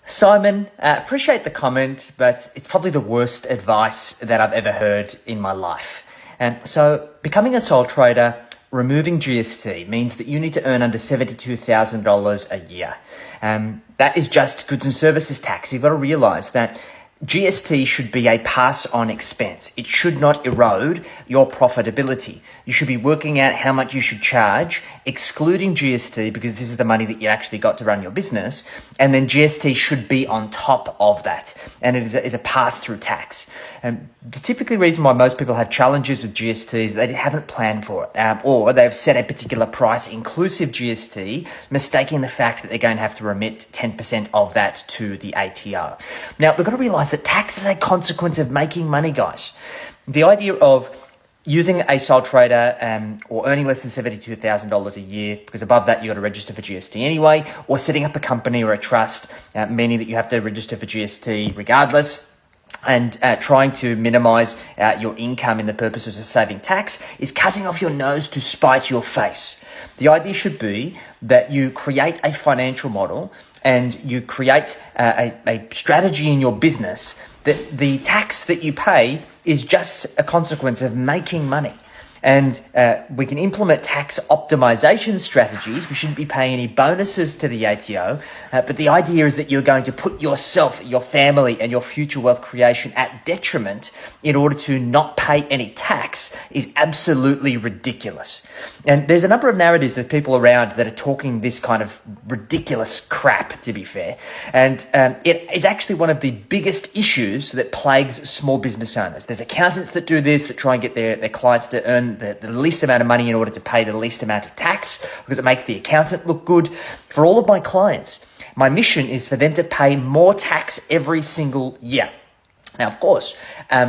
Simon, appreciate the comment, but it's probably the worst advice that I've ever heard in my life. So becoming a sole trader, removing GST means that you need to earn under $72,000 a year. That is just goods and services tax. You've got to realize that GST should be a pass-on expense. It should not erode your profitability. You should be working out how much you should charge, excluding GST, because this is the money that you actually got to run your business. And then GST should be on top of that. And it is a pass-through tax. The typically reason why most people have challenges with GST is they haven't planned for it, or they've set a particular price inclusive GST, mistaking the fact that they're going to have to remit 10% of that to the ATO. Now, we've got to realize that tax is a consequence of making money, guys. The idea of using a sole trader or earning less than $72,000 a year, because above that you've got to register for GST anyway, or setting up a company or a trust, meaning that you have to register for GST regardless, and trying to minimize your income in the purposes of saving tax is cutting off your nose to spite your face. The idea should be that you create a financial model and you create a strategy in your business that the tax that you pay is just a consequence of making money. And we can implement tax optimization strategies. We shouldn't be paying any bonuses to the ATO. But the idea is that you're going to put yourself, your family, and your future wealth creation at detriment in order to not pay any tax is absolutely ridiculous. And there's a number of narratives of people around that are talking this kind of ridiculous crap, to be fair. And it is actually one of the biggest issues that plagues small business owners. There's accountants that do this, that try and get their clients to earn the least amount of money in order to pay the least amount of tax because it makes the accountant look good. For all of my clients, my mission is for them to pay more tax every single year. Now, of course,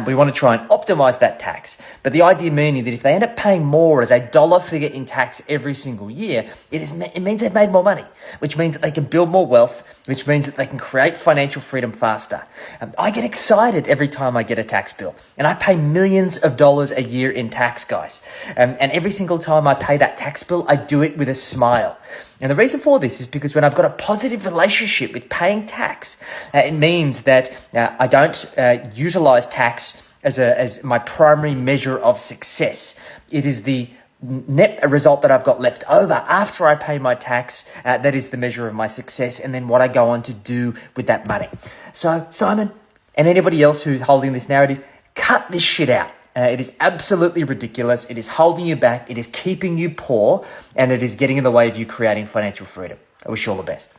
we want to try and optimize that tax. But the idea meaning that if they end up paying more as a dollar figure in tax every single year, it means they've made more money, which means that they can build more wealth, which means that they can create financial freedom faster. I get excited every time I get a tax bill, and I pay millions of dollars a year in tax, guys. And every single time I pay that tax bill, I do it with a smile. And the reason for this is because when I've got a positive relationship with paying tax, it means that I don't utilize tax as my primary measure of success. It is the net result that I've got left over after I pay my tax, that is the measure of my success, and then what I go on to do with that money. So, Simon, and anybody else who's holding this narrative, cut this shit out. It is absolutely ridiculous. It is holding you back. It is keeping you poor, and it is getting in the way of you creating financial freedom. I wish you all the best.